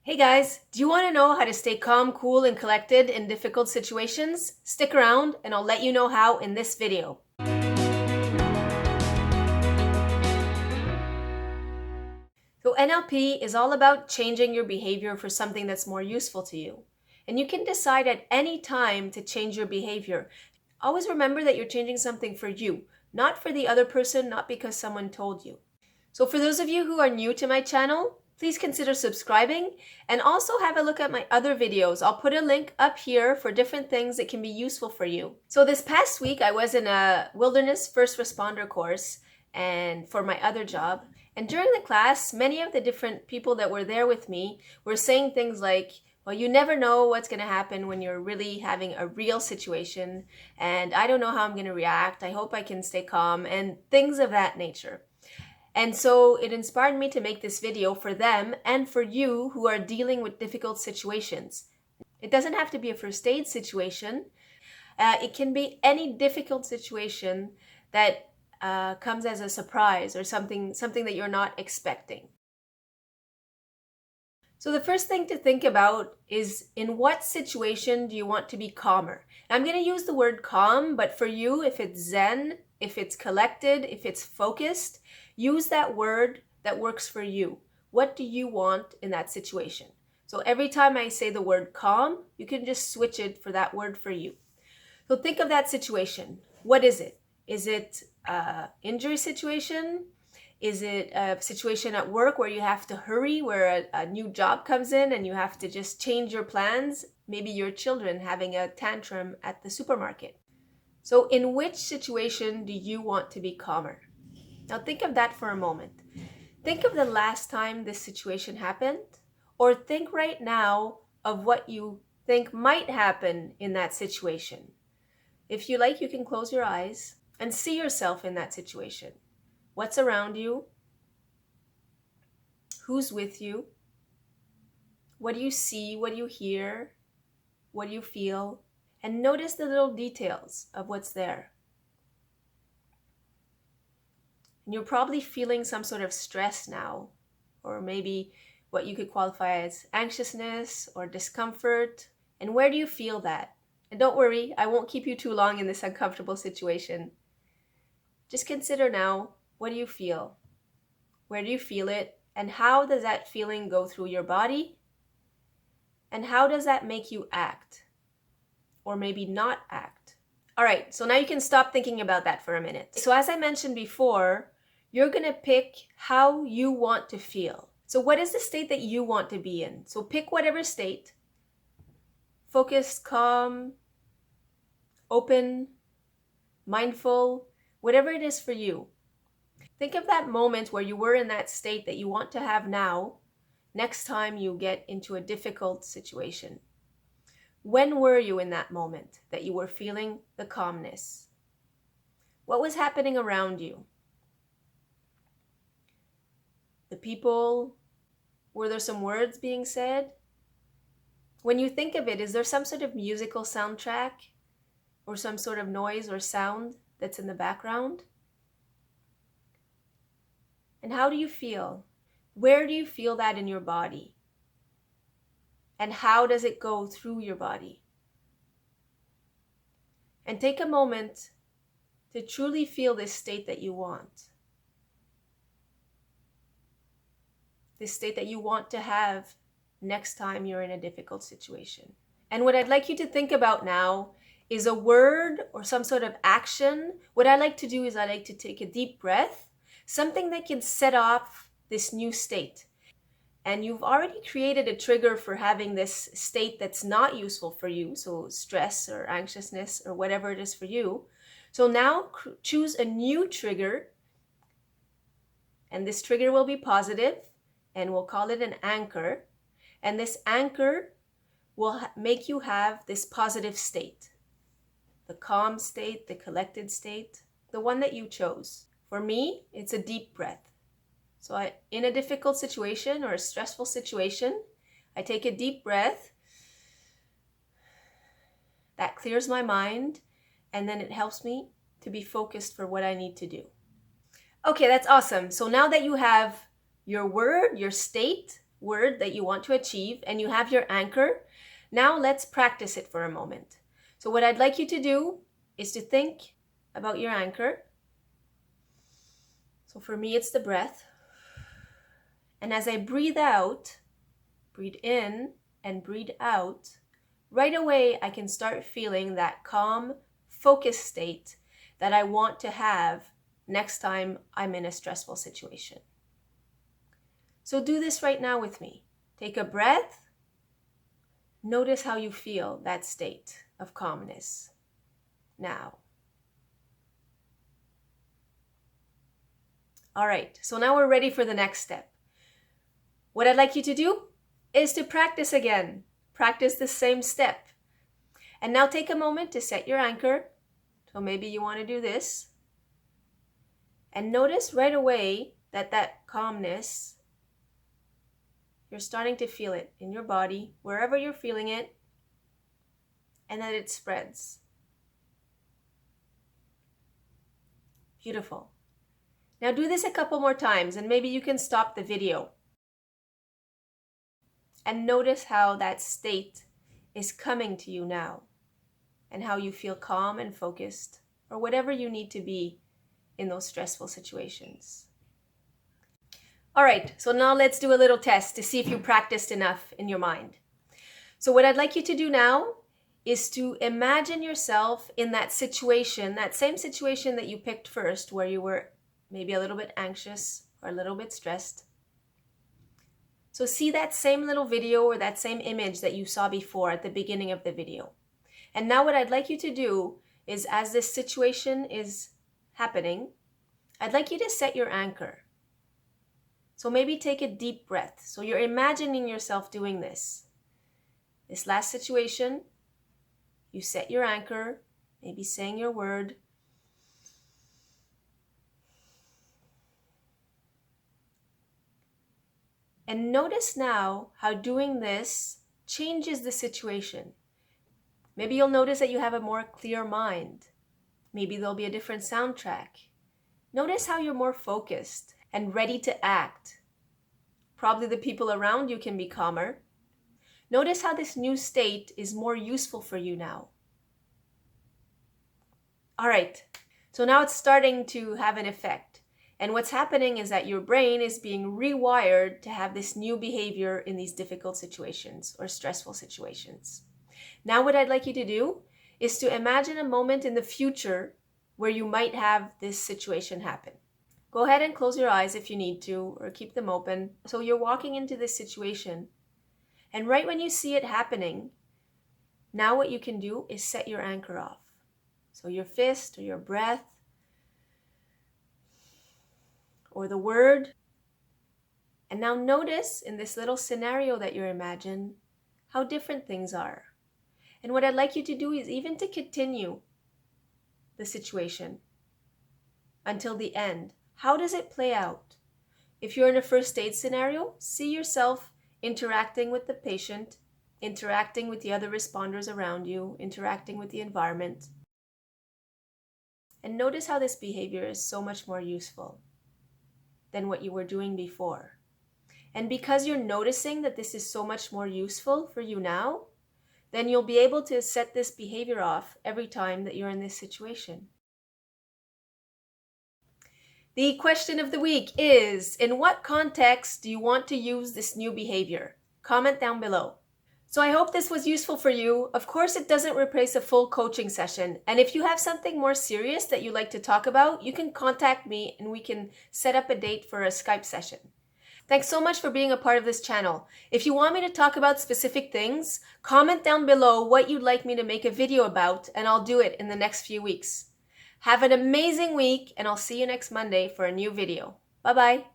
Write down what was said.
Hey guys, do you want to know how to stay calm, cool, and collected in difficult situations? Stick around and I'll let you know how in this video. So NLP is all about changing your behavior for something that's more useful to you. And you can decide at any time to change your behavior. Always remember that you're changing something for you, not for the other person, not because someone told you. So for those of you who are new to my channel, please consider subscribing and also have a look at my other videos. I'll put a link up here for different things that can be useful for you. So this past week, I was in a wilderness first responder course and for my other job. And during the class, many of the different people that were there with me were saying things like, well, you never know what's going to happen when you're really having a real situation. And I don't know how I'm going to react. I hope I can stay calm and things of that nature. And so it inspired me to make this video for them and for you who are dealing with difficult situations. It doesn't have to be a first aid situation. It can be any difficult situation that comes as a surprise or something that you're not expecting. So the first thing to think about is, in what situation do you want to be calmer? And I'm going to use the word calm, but for you, if it's zen, if it's collected, if it's focused, use that word that works for you. What do you want in that situation? So every time I say the word calm, you can just switch it for that word for you. So think of that situation. What is it? Is it an injury situation? Is it a situation at work where you have to hurry, where a new job comes in and you have to just change your plans? Maybe your children having a tantrum at the supermarket. So in which situation do you want to be calmer? Now think of that for a moment. Think of the last time this situation happened, or think right now of what you think might happen in that situation. If you like, you can close your eyes and see yourself in that situation. What's around you? Who's with you? What do you see? What do you hear? What do you feel? And notice the little details of what's there. And you're probably feeling some sort of stress now, or maybe what you could qualify as anxiousness or discomfort. And where do you feel that? And don't worry, I won't keep you too long in this uncomfortable situation. Just consider now, what do you feel? Where do you feel it? And how does that feeling go through your body? And how does that make you act? Or maybe not act? All right, so now you can stop thinking about that for a minute. So as I mentioned before, you're gonna pick how you want to feel. So what is the state that you want to be in? So pick whatever state. Focused, calm, open, mindful, whatever it is for you. Think of that moment where you were in that state that you want to have now, next time you get into a difficult situation. When were you in that moment that you were feeling the calmness? What was happening around you? The people? Were there some words being said? When you think of it, is there some sort of musical soundtrack or some sort of noise or sound that's in the background? And how do you feel? Where do you feel that in your body? And how does it go through your body? And take a moment to truly feel this state that you want. This state that you want to have next time you're in a difficult situation. And what I'd like you to think about now is a word or some sort of action. What I like to do is I like to take a deep breath, something that can set off this new state. And you've already created a trigger for having this state that's not useful for you, so stress or anxiousness or whatever it is for you. So now choose a new trigger, and this trigger will be positive, and we'll call it an anchor. And this anchor will make you have this positive state, the calm state, the collected state, the one that you chose. For me, it's a deep breath. So in a difficult situation or a stressful situation, I take a deep breath. That clears my mind, and then it helps me to be focused for what I need to do. Okay, that's awesome. So now that you have your word, your state, word that you want to achieve and you have your anchor, now let's practice it for a moment. So what I'd like you to do is to think about your anchor. So for me, it's the breath. And as I breathe out, breathe in and breathe out, right away I can start feeling that calm, focused state that I want to have next time I'm in a stressful situation. So do this right now with me. Take a breath. Notice how you feel that state of calmness now. All right, so now we're ready for the next step. What I'd like you to do is to practice again. Practice the same step. And now take a moment to set your anchor. So maybe you want to do this. And notice right away that calmness, you're starting to feel it in your body, wherever you're feeling it, and that it spreads. Beautiful. Now do this a couple more times and maybe you can stop the video. And notice how that state is coming to you now and how you feel calm and focused or whatever you need to be in those stressful situations. All right, so now let's do a little test to see if you practiced enough in your mind. So what I'd like you to do now is to imagine yourself in that situation, that same situation that you picked first, where you were maybe a little bit anxious or a little bit stressed. So see that same little video or that same image that you saw before at the beginning of the video. And now what I'd like you to do is, as this situation is happening, I'd like you to set your anchor. So maybe take a deep breath. So you're imagining yourself doing this. This last situation, you set your anchor, maybe saying your word. And notice now how doing this changes the situation. Maybe you'll notice that you have a more clear mind. Maybe there'll be a different soundtrack. Notice how you're more focused and ready to act. Probably the people around you can be calmer. Notice how this new state is more useful for you now. All right, so now it's starting to have an effect. And what's happening is that your brain is being rewired to have this new behavior in these difficult situations or stressful situations. Now what I'd like you to do is to imagine a moment in the future where you might have this situation happen. Go ahead and close your eyes if you need to, or keep them open. So you're walking into this situation, and right when you see it happening, now what you can do is set your anchor off. So your fist or your breath or the word. And now notice in this little scenario that you're imagining how different things are. And what I'd like you to do is even to continue the situation until the end. How does it play out? If you're in a first aid scenario, see yourself interacting with the patient, interacting with the other responders around you, interacting with the environment. And notice how this behavior is so much more useful than what you were doing before. And because you're noticing that this is so much more useful for you now, then you'll be able to set this behavior off every time that you're in this situation. The question of the week is, in what context do you want to use this new behavior? Comment down below. So I hope this was useful for you. Of course, it doesn't replace a full coaching session. And if you have something more serious that you'd like to talk about, you can contact me and we can set up a date for a Skype session. Thanks so much for being a part of this channel. If you want me to talk about specific things, comment down below what you'd like me to make a video about, and I'll do it in the next few weeks. Have an amazing week, and I'll see you next Monday for a new video. Bye-bye.